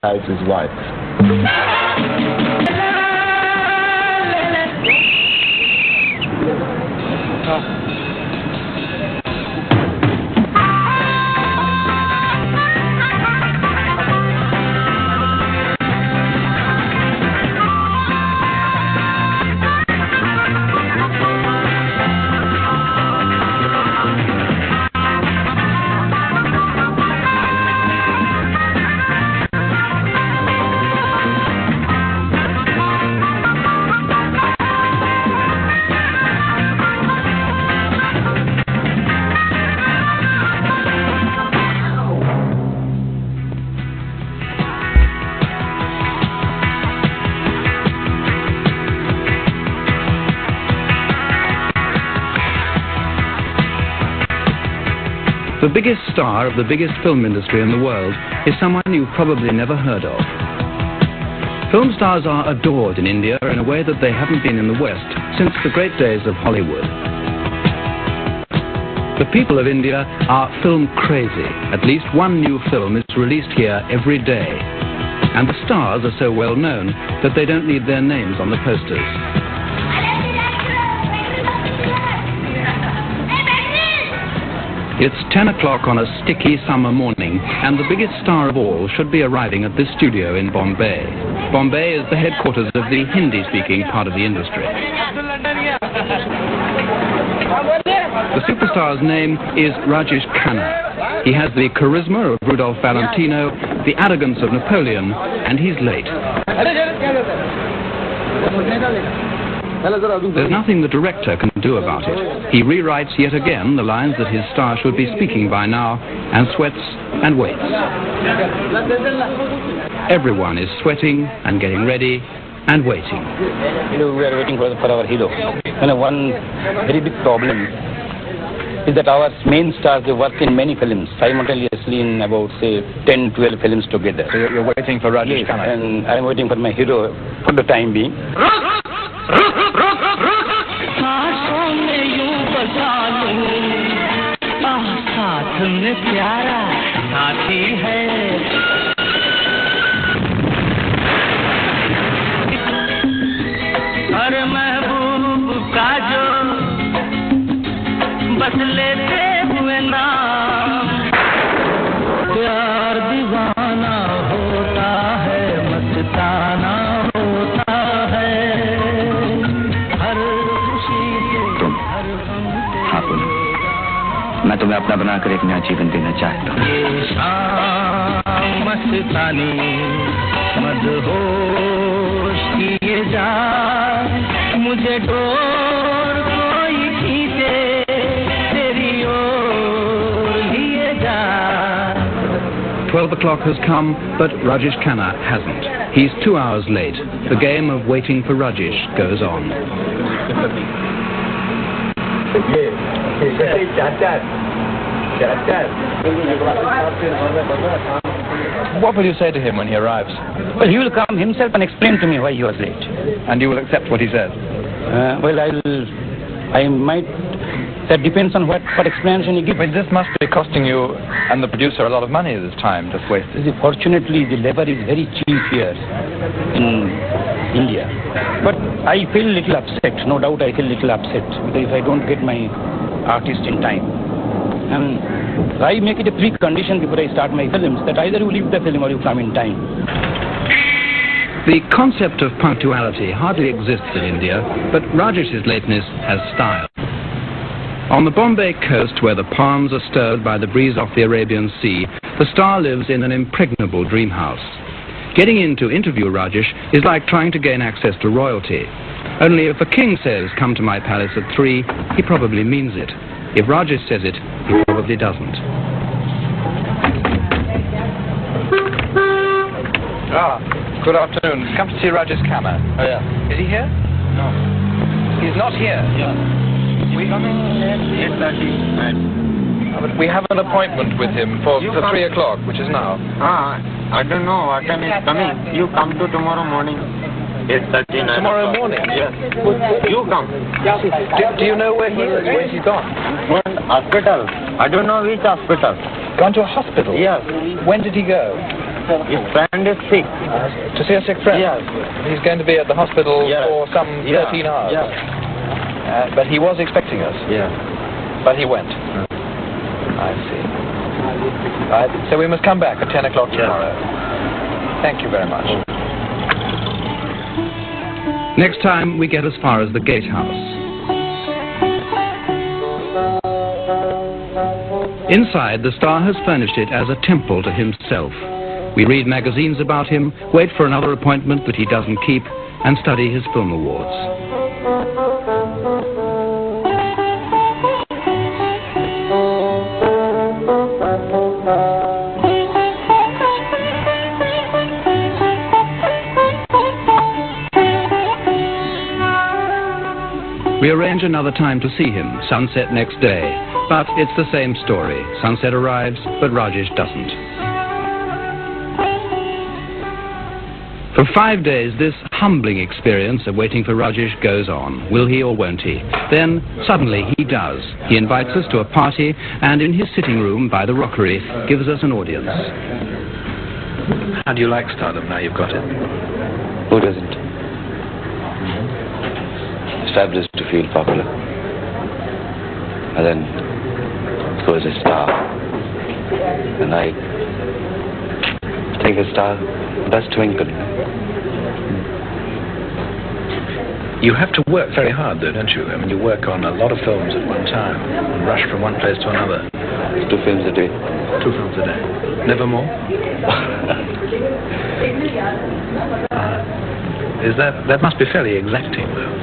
besides his wife. The biggest star of the biggest film industry in the world is someone you've probably never heard of. Film stars are adored in India in a way that they haven't been in the West since the great days of Hollywood. The people of India are film crazy. At least one new film is released here every day. And the stars are so well known that they don't need their names on the posters. It's 10 o'clock on a sticky summer morning, and the biggest star of all should be arriving at this studio in Bombay. Bombay is the headquarters of the Hindi-speaking part of the industry. The superstar's name is Rajesh Khanna. He has the charisma of Rudolph Valentino, the arrogance of Napoleon, and he's late. There's nothing the director can do about it. He rewrites yet again the lines that his star should be speaking by now, and sweats and waits. Everyone is sweating and getting ready and waiting. We are waiting for our hero. And one very big problem is that our main stars, they work in many films, simultaneously in about, say, 10, 12 films together. So you're waiting for Rajesh Khanna? And I'm waiting for my hero for the time being. बस लेते हुए नाम प्यार दीवाना होता है मस्ताना होता है हर खुशी से हर गम से हाँ बोलो मैं तुम्हें अपना बनाकर एक नया जीवन देना चाहता हूँ ये शाम मस्तानी मदहोश किए जा मुझे डोर कोई खींचे 12 o'clock has come, but Rajesh Khanna hasn't. He's 2 hours late. The game of waiting for Rajesh goes on. What will you say to him when he arrives? Well, he will come himself and explain to me why he was late. And you will accept what he says? I might. That depends on what explanation he gives. But this must be costing you and the producer a lot of money this time, just wasted. Fortunately, the labor is very cheap here in India. But I feel a little upset. No doubt I feel a little upset because if I don't get my artist in time. And I make it a precondition before I start my films that either you leave the film or you come in time. The concept of punctuality hardly exists in India, but Rajesh's lateness has style. On the Bombay coast, where the palms are stirred by the breeze off the Arabian Sea, the star lives in an impregnable dream house. Getting in to interview Rajesh is like trying to gain access to royalty. Only if a king says, "Come to my palace at 3, he probably means it. If Rajesh says it, he probably doesn't. Good afternoon. Come to see Rajesh Khanna. Oh, yeah. Is he here? No. He's not here? Yeah. We coming at 8:30. But we have an appointment with him for 3 o'clock, which is now. I don't know what time is coming. You come to tomorrow morning. 8:30. Tomorrow morning? Yes. You come. Do you know where he is? Where is he gone? Hospital. I don't know which hospital. Gone to a hospital? Yes. When did he go? His friend is sick. To see a sick friend? Yes. He's going to be at the hospital for some 13 hours. Yeah. But he was expecting us. Yeah. But he went. I see. So we must come back at 10 o'clock tomorrow. Thank you very much. Next time, we get as far as the gatehouse. Inside, the star has furnished it as a temple to himself. We read magazines about him, wait for another appointment that he doesn't keep, and study his film awards. We arrange another time to see him, sunset next day. But it's the same story. Sunset arrives, but Rajesh doesn't. For 5 days, this humbling experience of waiting for Rajesh goes on. Will he or won't he? Then, suddenly, he does. He invites us to a party, and in his sitting room by the rockery, gives us an audience. How do you like stardom now you've got it? Who doesn't? It's fabulous to feel popular. And then go as a star. And I think a star does twinkle. You have to work very hard though, don't you? I mean, you work on a lot of films at one time and rush from one place to another. 2 films a day. 2 films a day. Never more? That must be fairly exacting though.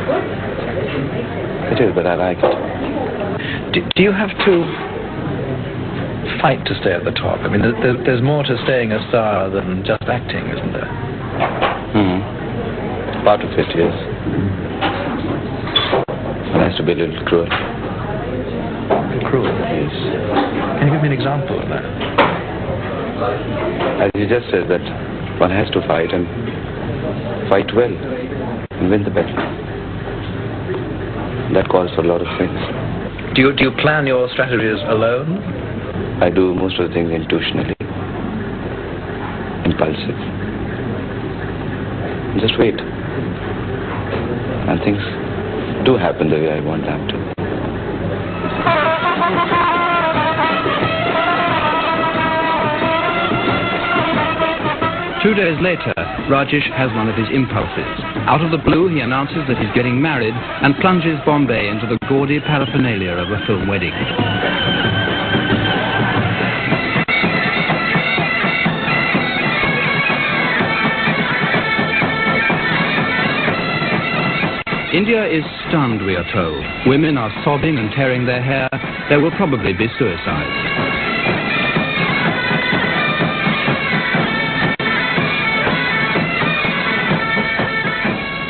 It is, but I like it. Do you have to fight to stay at the top? I mean, there's more to staying a star than just acting, isn't there? Part of it, yes. It has to be a little cruel. Cruel? Yes. Can you give me an example of that? As you just said, that one has to fight and fight well and win the battle. That calls for a lot of things. Do you plan your strategies alone? I do most of the things intuitionally, impulsive. Just wait. And things do happen the way I want them to. 2 days later, Rajesh has one of his impulses. Out of the blue, he announces that he's getting married and plunges Bombay into the gaudy paraphernalia of a film wedding. India is stunned, we are told. Women are sobbing and tearing their hair. There will probably be suicides.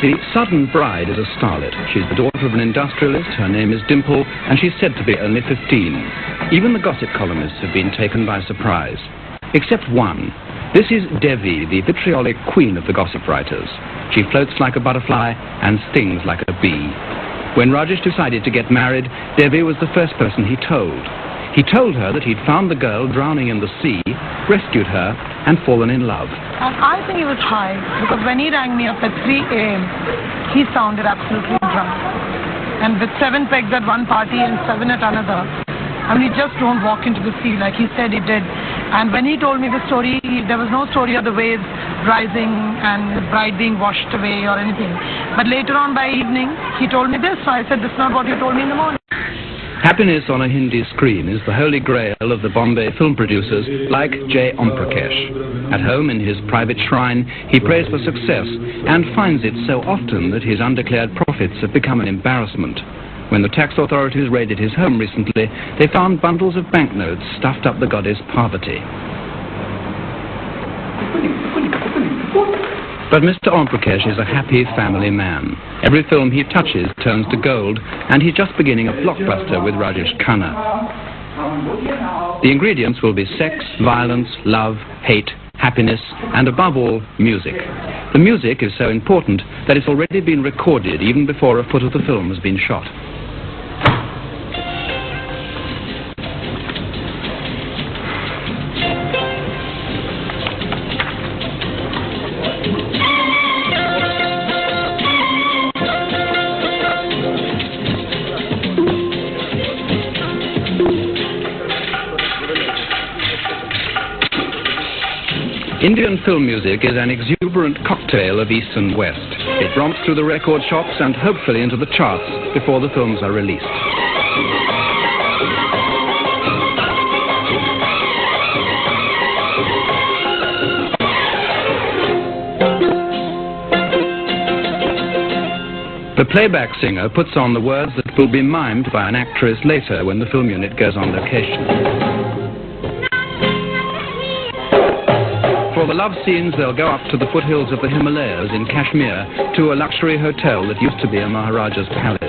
The sudden bride is a starlet. She's the daughter of an industrialist. Her name is Dimple, and she's said to be only 15. Even the gossip columnists have been taken by surprise. Except one. This is Devi, the vitriolic queen of the gossip writers. She floats like a butterfly and stings like a bee. When Rajesh decided to get married, Devi was the first person he told. He told her that he'd found the girl drowning in the sea, rescued her, and fallen in love. And I think he was high, because when he rang me up at 3 a.m., he sounded absolutely drunk. And with 7 pegs at one party and 7 at another, I mean, you just don't walk into the sea like he said he did. And when he told me the story, there was no story of the waves rising and the bride being washed away or anything. But later on by evening, he told me this, so I said, this is not what you told me in the morning. Happiness on a Hindi screen is the holy grail of the Bombay film producers like J. Omprakash. At home in his private shrine, he prays for success and finds it so often that his undeclared profits have become an embarrassment. When the tax authorities raided his home recently, they found bundles of banknotes stuffed up the goddess Parvati. But Mr. Omprakash is a happy family man. Every film he touches turns to gold, and he's just beginning a blockbuster with Rajesh Khanna. The ingredients will be sex, violence, love, hate, happiness, and above all, music. The music is so important that it's already been recorded even before a foot of the film has been shot. Indian film music is an exuberant cocktail of East and West. It romps through the record shops and hopefully into the charts before the films are released. The playback singer puts on the words that will be mimed by an actress later when the film unit goes on location. For the love scenes, they'll go up to the foothills of the Himalayas in Kashmir to a luxury hotel that used to be a Maharaja's palace.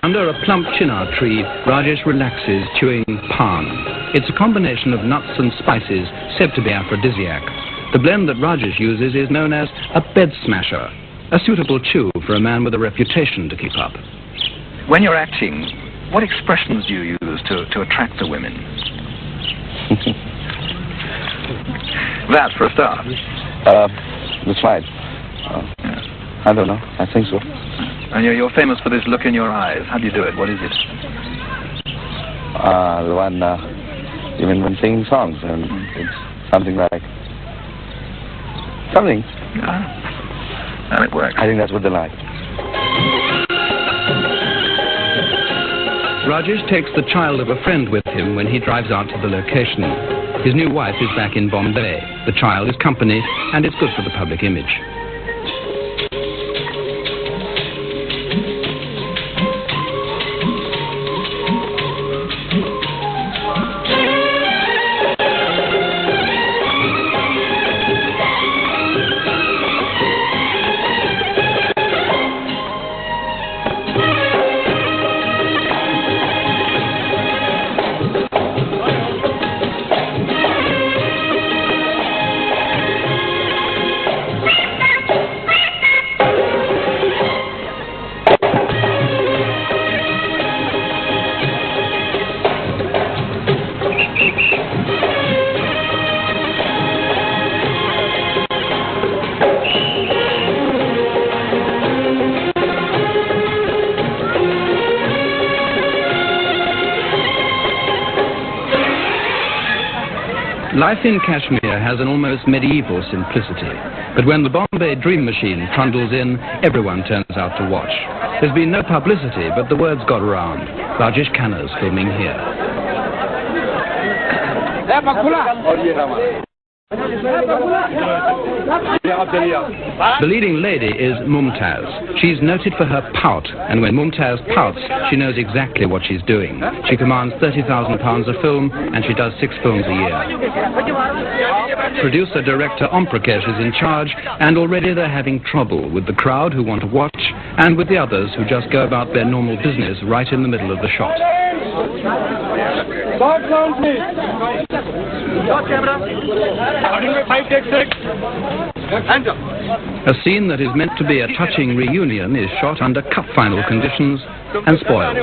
Under a plump chinar tree, Rajesh relaxes, chewing pan. It's a combination of nuts and spices said to be aphrodisiac. The blend that Rajesh uses is known as a bed smasher, a suitable chew for a man with a reputation to keep up. When you're acting, what expressions do you use to attract the women? That for a start. The smile. I don't know. I think so. And you're famous for this look in your eyes. How do you do it? What is it? The one, even when singing songs, and it's something like... Something. And it works. I think that's what they like. Rajesh takes the child of a friend with him when he drives out to the location. His new wife is back in Bombay. The child is company, and it's good for the public image. Life in Kashmir has an almost medieval simplicity, but when the Bombay Dream Machine trundles in, everyone turns out to watch. There's been no publicity, but the word's got around. Rajesh Khanna's filming here. The leading lady is Mumtaz. She's noted for her pout, and when Mumtaz pouts, she knows exactly what she's doing. She commands £30,000 a film, and she does 6 films a year. Producer-director Om Prakash is in charge, and already they're having trouble with the crowd who want to watch, and with the others who just go about their normal business right in the middle of the shot. A scene that is meant to be a touching reunion is shot under cup final conditions and spoiled.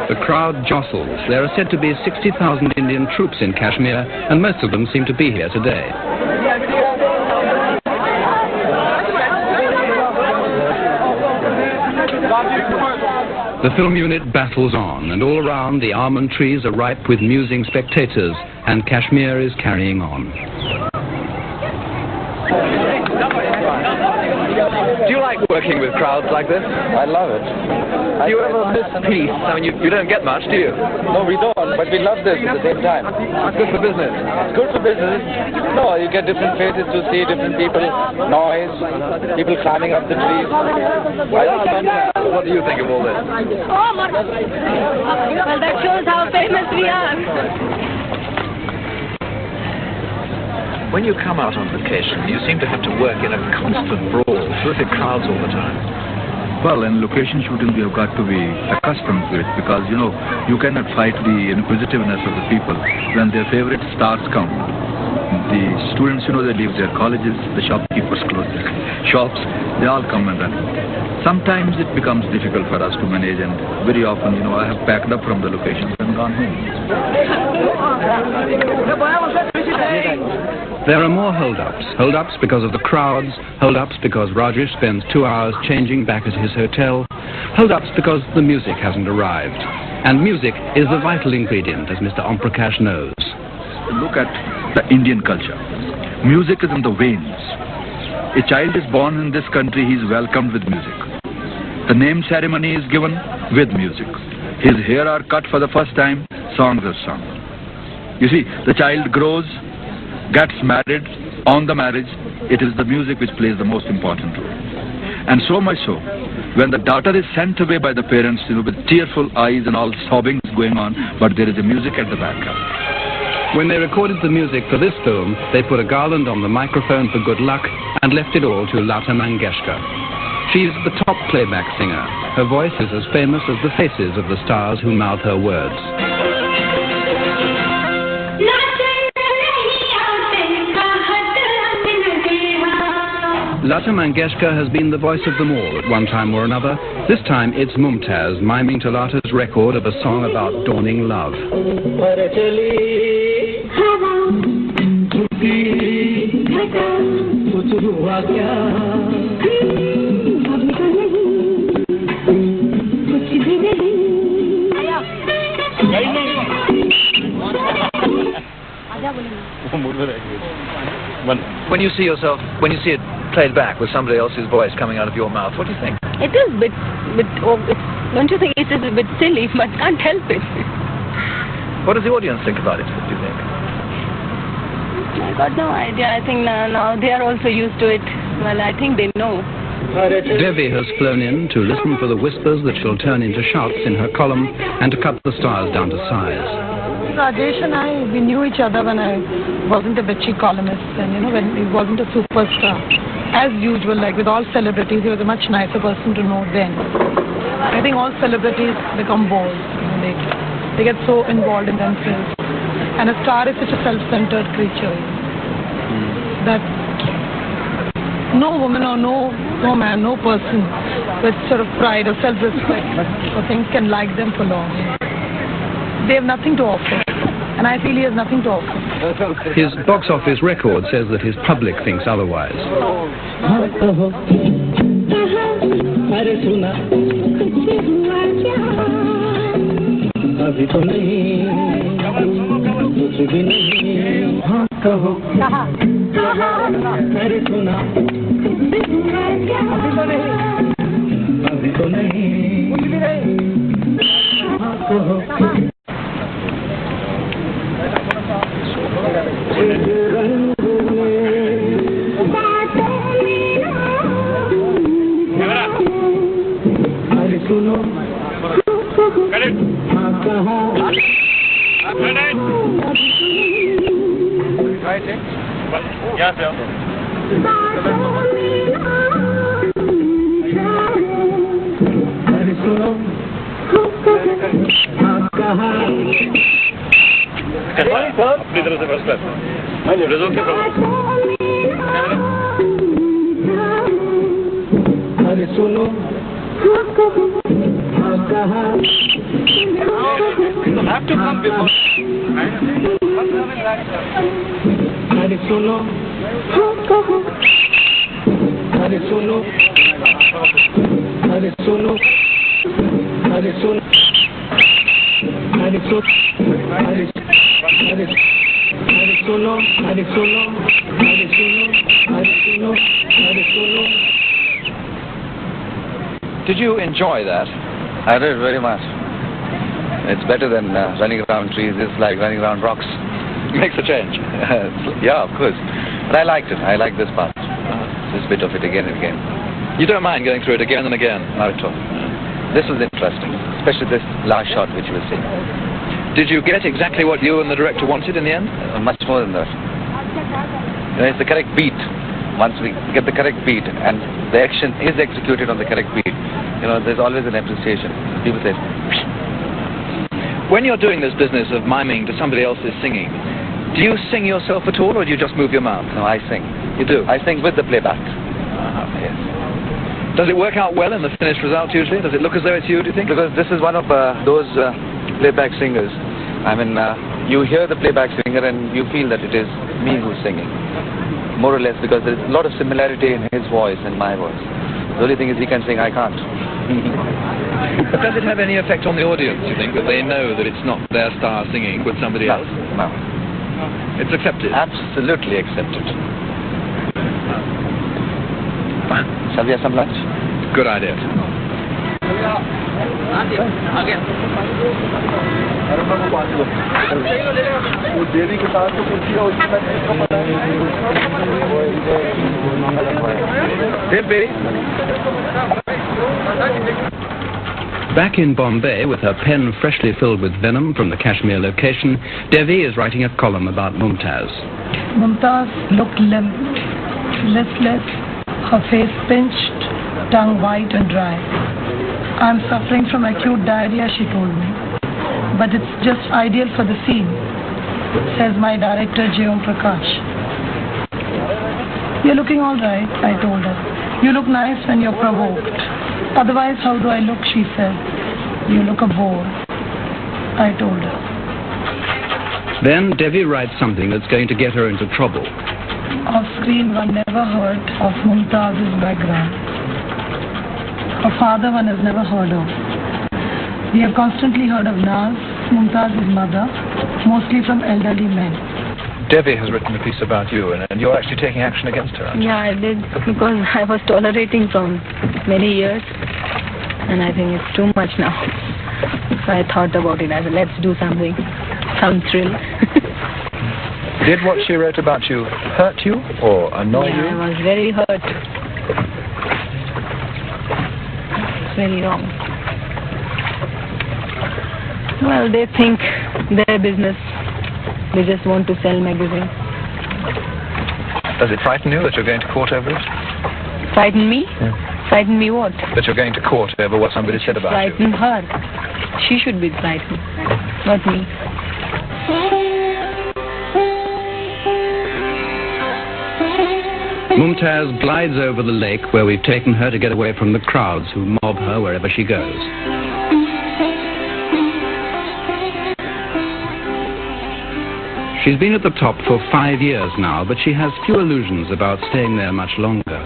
The crowd jostles. There are said to be 60,000 Indian troops in Kashmir, and most of them seem to be here today. The film unit battles on, and all around the almond trees are ripe with musing spectators, and Kashmir is carrying on. Do you like working with crowds like this? I love it. Do you ever miss peace? I mean, you don't get much, do you? No, we don't, but we love this at the same time. It's good for business. It's good for business. No, you get different faces to see, different people, noise, people climbing up the trees. What do you think of all this? Oh, well, that shows how famous we are. When you come out on vacation, you seem to have to work in a constant brawl, terrific crowds all the time. Well, in location shooting, we have got to be accustomed to it because, you know, you cannot fight the inquisitiveness of the people. When their favorite stars come, the students, you know, they leave their colleges, the shopkeepers close their shops, they all come and run. Sometimes it becomes difficult for us to manage, and very often, you know, I have packed up from the locations and gone home. There are more hold-ups. Hold-ups because of the crowds, hold-ups because Rajesh spends 2 hours changing back at his hotel, hold-ups because the music hasn't arrived. And music is the vital ingredient, as Mr. Om Prakash knows. Look at the Indian culture. Music is in the veins. A child is born in this country, he is welcomed with music. The name ceremony is given with music. His hair are cut for the first time, songs are sung. You see, the child grows, gets married. On the marriage, it is the music which plays the most important role. And so much so, when the daughter is sent away by the parents, with tearful eyes and all sobbing going on, but there is a music at the background. When they recorded the music for this film, they put a garland on the microphone for good luck and left it all to Lata Mangeshkar. She's the top playback singer. Her voice is as famous as the faces of the stars who mouth her words. Lata Mangeshkar has been the voice of them all at one time or another. This time it's Mumtaz miming to Lata's record of a song about dawning love. When you see it played back with somebody else's voice coming out of your mouth, what do you think? It is don't you think it is a bit silly, but can't help it. What does the audience think about it, do you think? I got no idea. I think now they are also used to it. Well, I think they know. Devi has flown in to listen for the whispers that shall turn into shouts in her column and to cut the stars down to size. Rajesh and I, we knew each other when I wasn't a bitchy columnist and, when he wasn't a superstar. As usual, like with all celebrities, he was a much nicer person to know then. I think all celebrities become bored. They get so involved in themselves. And a star is such a self-centered creature that no woman or no man, no person with sort of pride or self-respect or things can like them for long. They have nothing to offer. And I feel he has nothing to offer. His box office record says that his public thinks otherwise. Yeah, sir. अपनी तरफ से first class result के अरे सुनो have to come before अरे सुनो अरे सुनो अरे सुनो अरे सुनो अरे सुनो अरे सुनो अरे सुनो अरे सुनो अरे सुनो अरे सुनो. Did you enjoy that? I did very much. It's better than running around trees. It's like running around rocks. Makes a change. Yeah, of course. But I liked it. I liked this part. This bit of it again and again. You don't mind going through it again and again? Not at all. This was interesting, especially this last shot which you were seeing. Did you get exactly what you and the director wanted in the end? Much more than that. It's the correct beat. Once we get the correct beat and the action is executed on the correct beat, there's always an appreciation. People say, when you're doing this business of miming to somebody else's singing, do you sing yourself at all, or do you just move your mouth? No, I sing. You do? I sing with the playback. Yes. Does it work out well in the finished result usually? Does it look as though it's you, do you think? Because this is one of those playback singers. I mean, you hear the playback singer and you feel that it is me who's singing, more or less, because there is a lot of similarity in his voice and my voice. The only thing is he can sing, I can't. But does it have any effect on the audience, you think, that they know that it's not their star singing but somebody else? No. It's accepted? Absolutely accepted. Fine. Shall we have some lunch? Good idea. Back in Bombay, with her pen freshly filled with venom from the Kashmir location, Devi is writing a column about Mumtaz. Mumtaz looked limp, listless, her face pinched, tongue white and dry. I'm suffering from acute diarrhea, she told me. But it's just ideal for the scene, says my director, J.O. Prakash. You're looking all right, I told her. You look nice when you're provoked. Otherwise, how do I look, she said. You look a bore, I told her. Then Devi writes something that's going to get her into trouble. Off screen, one never heard of Mumtaz's background. Her father, one has never heard of. We have constantly heard of Naz, Mumtaz's mother, mostly from elderly men. Devi has written a piece about you, and you're actually taking action against her, aren't you? Yeah, I did, because I was tolerating from many years, and I think it's too much now. So I thought about it. I said, let's do something, some thrill. Did what she wrote about you hurt you or annoy you? I was very hurt. It's very wrong. Well, they think their business. They just want to sell magazines. Does it frighten you that you're going to court over it? Frighten me? Yeah. Frighten me what? That you're going to court over what somebody said about you? Frighten her. She should be frightened, not me. Mumtaz glides over the lake where we've taken her to get away from the crowds who mob her wherever she goes. She's been at the top for 5 years now, but she has few illusions about staying there much longer.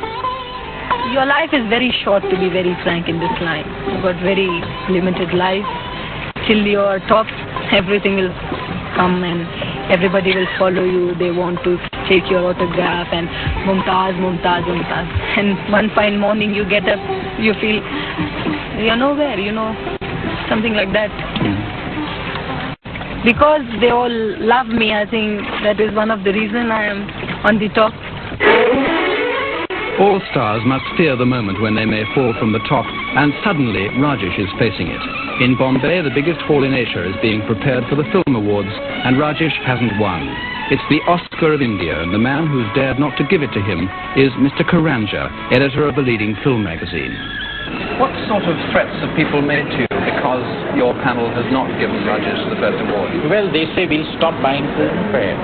Your life is very short, to be very frank, in this line. You've got very limited life. Till you're top, everything will come and everybody will follow you. They want to take your autograph and Mumtaz, Mumtaz, Mumtaz. And one fine morning you get up, you feel you're nowhere, something like that. Because they all love me, I think that is one of the reasons I am on the top. All stars must fear the moment when they may fall from the top, and suddenly Rajesh is facing it. In Bombay, the biggest hall in Asia is being prepared for the Film Awards, and Rajesh hasn't won. It's the Oscar of India, and the man who's dared not to give it to him is Mr. Karanja, editor of the leading film magazine. What sort of threats have people made to you because your panel has not given Rajesh the first award? Well, they say we'll stop buying filmfare.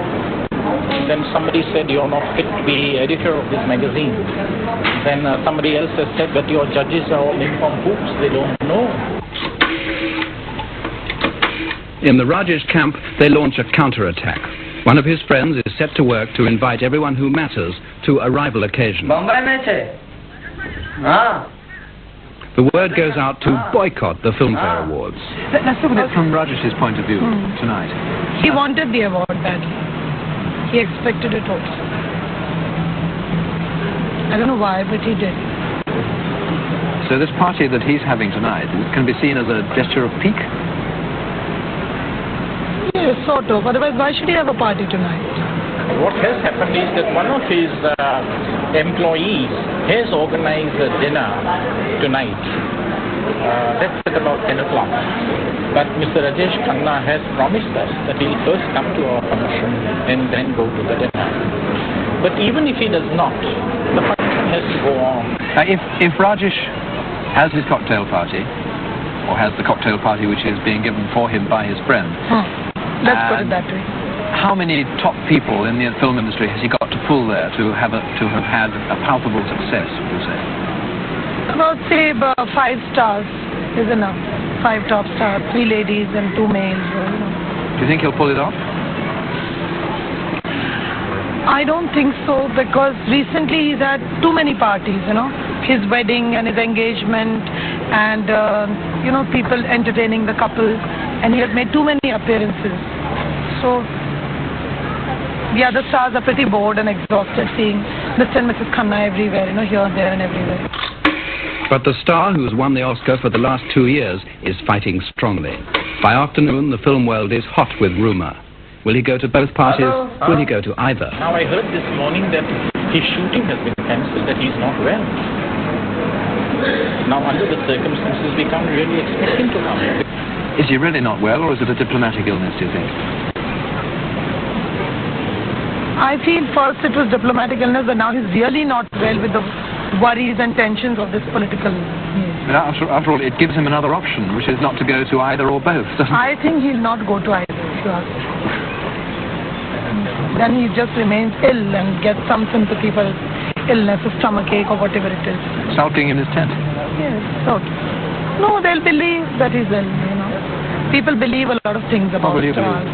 Then somebody said you're not fit to be editor of this magazine. Then somebody else has said that your judges are all informed hoops, they don't know. In the Rajesh camp, they launch a counterattack. One of his friends is set to work to invite everyone who matters to a rival occasion. Bombay The word goes out to boycott the Filmfare Awards. Let's look at it from Rajesh's point of view tonight. He wanted the award badly. He expected it also. I don't know why, but he did. So this party that he's having tonight can be seen as a gesture of pique? Yes, sort of. Otherwise, why should he have a party tonight? What has happened is that one of his employees has organized a dinner tonight. That's at about 10 o'clock. But Mr. Rajesh Khanna has promised us that he'll first come to our function and then go to the dinner. But even if he does not, the function has to go on. If Rajesh has his cocktail party, or has the cocktail party which is being given for him by his friend, let's put it that way. How many top people in the film industry has he got to pull there to have had a palpable success, would you say? About, say, 5 stars is enough. 5 top stars, 3 ladies and 2 males. Do you think he'll pull it off? I don't think so, because recently he's had too many parties, you know, his wedding and his engagement and, you know, people entertaining the couple, and he has made too many appearances. So the other stars are pretty bored and exhausted seeing Mr. and Mrs. Khanna everywhere, you know, here, there and everywhere. But the star who's won the Oscar for the last 2 years is fighting strongly. By afternoon, the film world is hot with rumour. Will he go to both parties? Will he go to either? Now I heard this morning that his shooting has been cancelled, that he's not well. Now under the circumstances, we can't really expect him to come. Is he really not well, or is it a diplomatic illness, do you think? I feel first it was diplomatic illness, but now he's really not well with the worries and tensions of this political news. But after all, it gives him another option, which is not to go to either or both, doesn't it? I think he'll not go to either, if you ask me. Then he just remains ill and gets some sympathy for his illness, a stomachache or whatever it is. Sulking in his tent? Yes, so. No, they'll believe that he's ill, you know. People believe a lot of things about stars.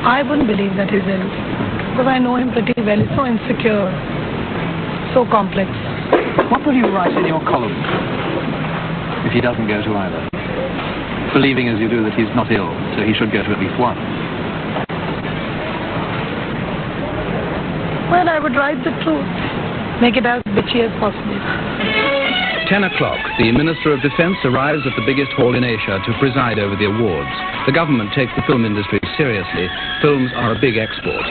I wouldn't believe that he's ill, because I know him pretty well. He's so insecure, so complex. What will you write in your column if he doesn't go to either? Believing as you do that he's not ill, so he should go to at least one. Well, I would write the truth. Make it as bitchy as possible. 10 o'clock, the Minister of Defence arrives at the biggest hall in Asia to preside over the awards. The government takes the film industry seriously. Films are a big export.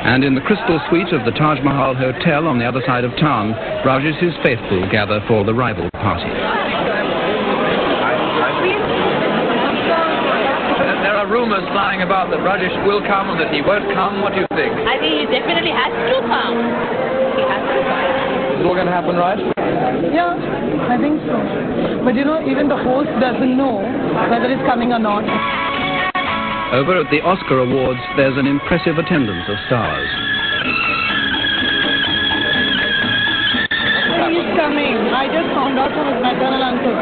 And in the crystal suite of the Taj Mahal Hotel on the other side of town, Rajesh's faithful gather for the rival party. There are rumours flying about that Rajesh will come and that he won't come. What do you think? I think he definitely has to come. He has to come. Is it all going to happen, right? Yeah, I think so. But you know, even the host doesn't know whether he's coming or not. Over at the Oscar Awards, there's an impressive attendance of stars. He's coming. I just found out from his maternal uncle.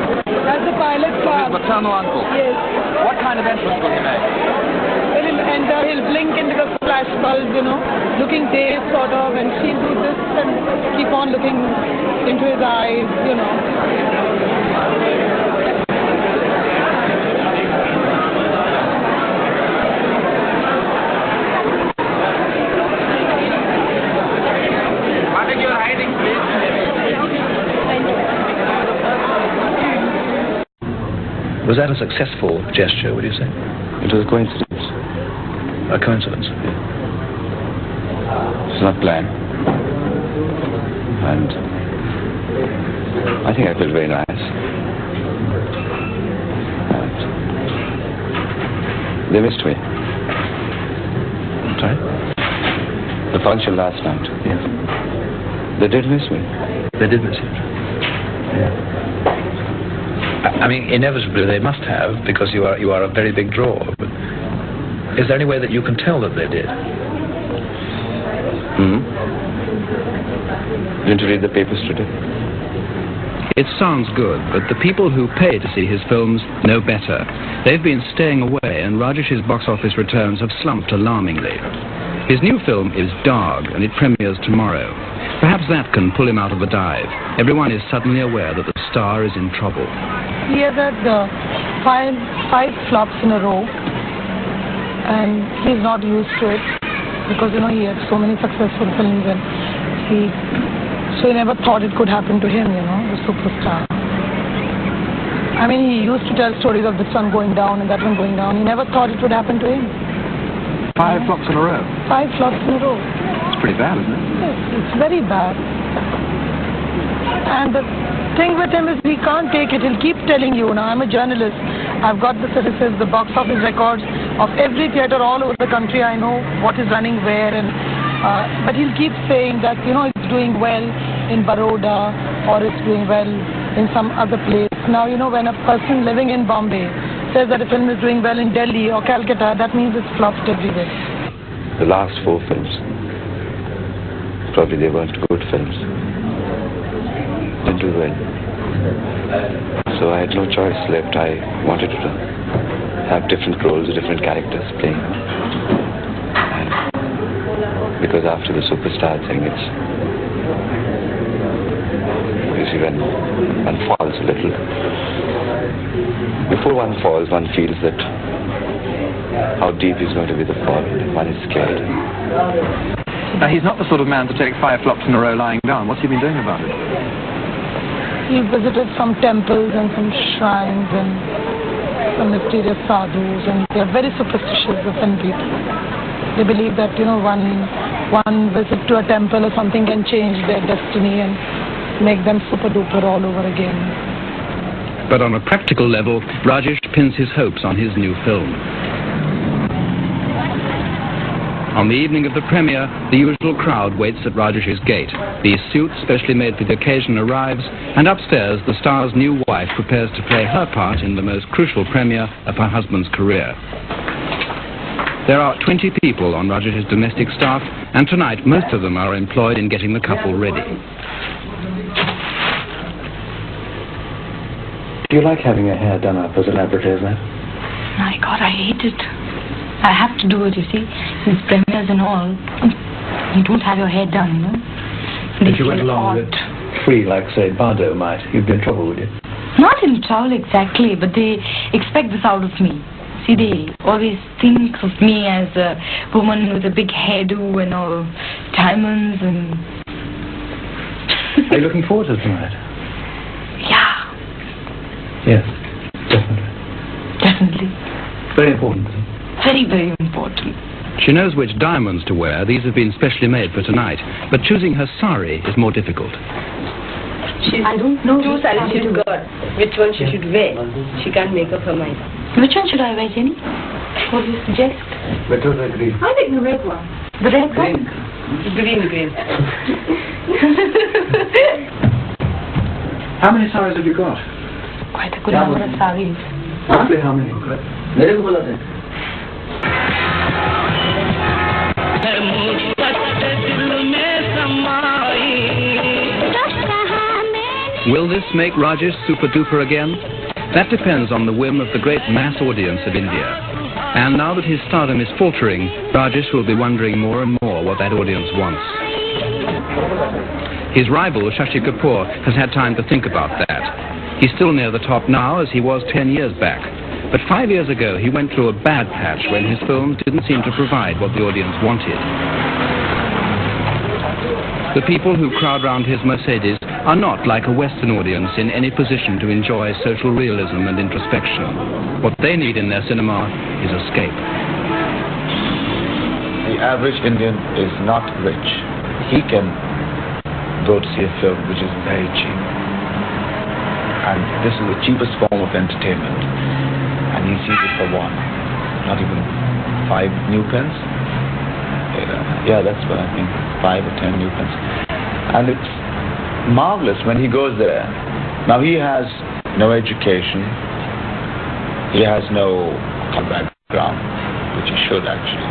That's the pilot's car. His maternal uncle? Yes. What kind of entrance will he make? He'll enter, he'll blink into the flash bulb, you know, looking dazed sort of, and she'll do this and keep on looking into his eyes, you know. Was that a successful gesture, would you say? It was a coincidence. A coincidence? It's not planned. And I think I felt very nice. And they missed me. Sorry? The function last night. Yes. They did miss me. They did miss you. Yeah. I mean, inevitably they must have, because you are a very big draw. But is there any way that you can tell that they did? Didn't you read the papers today? It sounds good, but the people who pay to see his films know better. They've been staying away, and Rajesh's box office returns have slumped alarmingly. His new film is Dog, and it premieres tomorrow. Perhaps that can pull him out of the dive. Everyone is suddenly aware that the star is in trouble. He has had five flops in a row, and he's not used to it, because, you know, he had so many successful films, and so he never thought it could happen to him, you know, the superstar. I mean, he used to tell stories of this one going down and that one going down. He never thought it would happen to him. 5 flops in a row? 5 flops in a row. It's pretty bad, isn't it? Yes, it's very bad. And the thing with him is he can't take it. He'll keep telling you, now I'm a journalist, I've got the statistics, the box office records of every theatre all over the country. I know what is running where, and but he'll keep saying that, you know, it's doing well in Baroda or it's doing well in some other place. Now, you know, when a person living in Bombay says that a film is doing well in Delhi or Calcutta, that means it's flopped everywhere. The last 4 films, probably they weren't good films. Didn't do well. So I had no choice left. I wanted to have different roles, different characters playing. And because after the superstar thing, it's, you see, when one falls a little, before one falls, one feels that how deep is going to be the fall, and one is scared. Now, he's not the sort of man to take 5 flops in a row lying down. What's he been doing about it? He visited some temples and some shrines and some mysterious sadhus, and they are very superstitious, offend people. They believe that, you know, one visit to a temple or something can change their destiny and make them super duper all over again. But on a practical level, Rajesh pins his hopes on his new film. On the evening of the premiere, the usual crowd waits at Rajesh's gate. The suit, specially made for the occasion, arrives, and upstairs the star's new wife prepares to play her part in the most crucial premiere of her husband's career. There are 20 people on Rajesh's domestic staff, and tonight most of them are employed in getting the couple ready. Do you like having your hair done up as an advertisement? My God, I hate it. I have to do it, you see. These premieres and all. You don't have your hair done, you know. If you went along with it free, like, say, Bardo might, you'd be in trouble, would you? Not in trouble exactly, but they expect this out of me. See, they always think of me as a woman with a big hairdo and all diamonds and... Are you looking forward to it tonight? Yeah. Yes, definitely. Definitely. Very important. Very, very important. She knows which diamonds to wear. These have been specially made for tonight. But choosing her sari is more difficult. I don't know. 2 saris she's got. Which one she should wear? She can't make up her mind. Which one should I wear, Jenny? What do you suggest? Better the green. I think the red one. The red one? Green. How many saris have you got? Quite a good number of saris. Roughly how many? Will this make Rajesh super duper again? That depends on the whim of the great mass audience of India. And now that his stardom is faltering, Rajesh will be wondering more and more what that audience wants. His rival, Shashi Kapoor, has had time to think about that. He's still near the top now, as he was 10 years back. But 5 years ago, he went through a bad patch when his films didn't seem to provide what the audience wanted. The people who crowd round his Mercedes are not like a Western audience in any position to enjoy social realism and introspection. What they need in their cinema is escape. The average Indian is not rich. He can go to see a film which is very cheap. And this is the cheapest form of entertainment. And he sees it for one, not even 5 new pence. Yeah, that's what I think, 5 or 10 new pence. And it's marvelous when he goes there. Now he has no education, he has no background, which he should actually,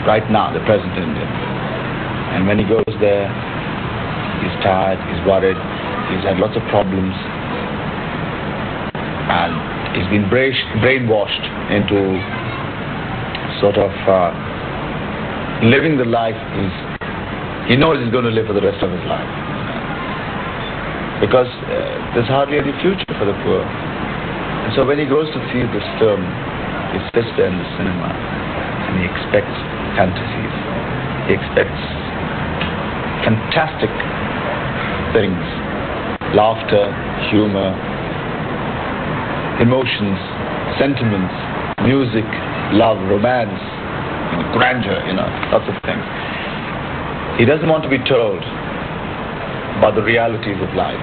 right now, the present Indian. And when he goes there, he's tired, he's worried, he's had lots of problems, and he's been brainwashed into sort of living the life he knows he's going to live for the rest of his life. Because there's hardly any future for the poor. And so when he goes to see this film, he sits there in the cinema and he expects fantasies. He expects fantastic things. Laughter, humor, emotions, sentiments, music, love, romance, grandeur, lots of things. He doesn't want to be told about the realities of life.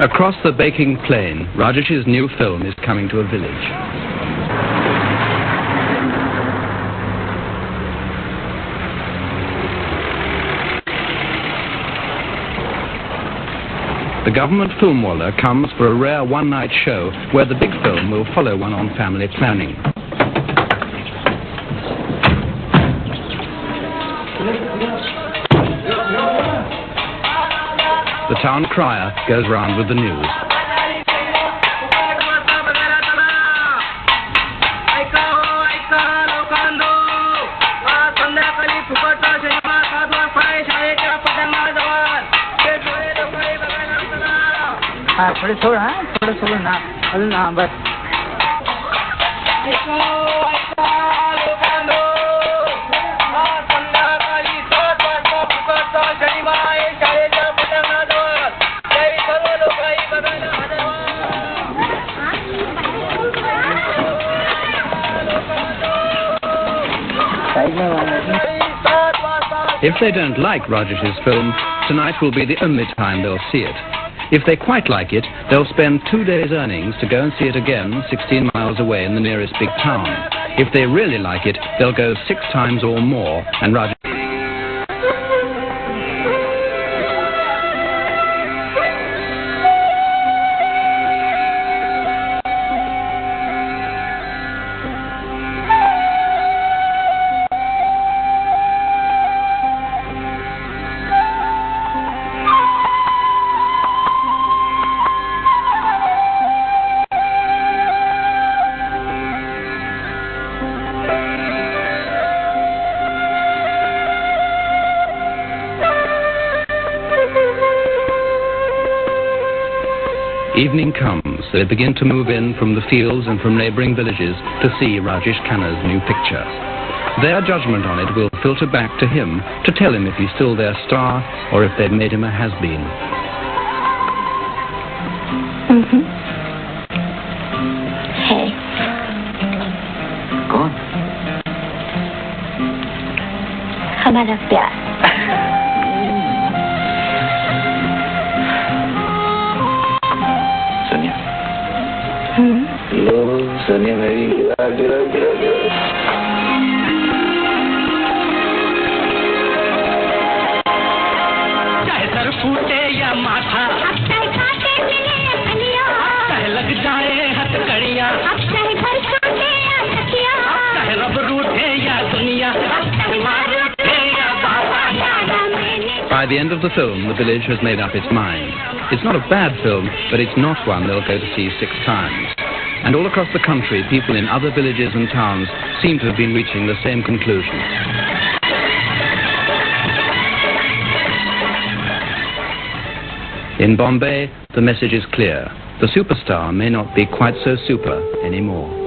Across the baking plain, Rajesh's new film is coming to a village. The government filmwala comes for a rare one-night show where the big film will follow one on family planning. the town crier goes round with the news. If they don't like Rajesh's film, tonight will be the only time they'll see it. If they quite like it, they'll spend 2 days' earnings to go and see it again 16 miles away in the nearest big town. If they really like it, they'll go 6 times or more, and Rajesh... Evening comes, they begin to move in from the fields and from neighbouring villages to see Rajesh Khanna's new picture. Their judgment on it will filter back to him to tell him if he's still their star or if they've made him a has-been. Hey. कौन? हमारा प्यार. Sonia, मेरी चाहे sir फूटे या माथा, चाहे काटे मिले अलिया, चाहे लग जाए हथकड़ियाँ, चाहे घर छूटे या तकिया, चाहे रब रूठे या दुनिया, चाहे मार रूठे या बाबा यादा मैंने. By the end of the film, the village has made up its mind. It's not a bad film, but it's not one they'll go to see 6 times. And all across the country, people in other villages and towns seem to have been reaching the same conclusion. In Bombay, the message is clear. The superstar may not be quite so super anymore.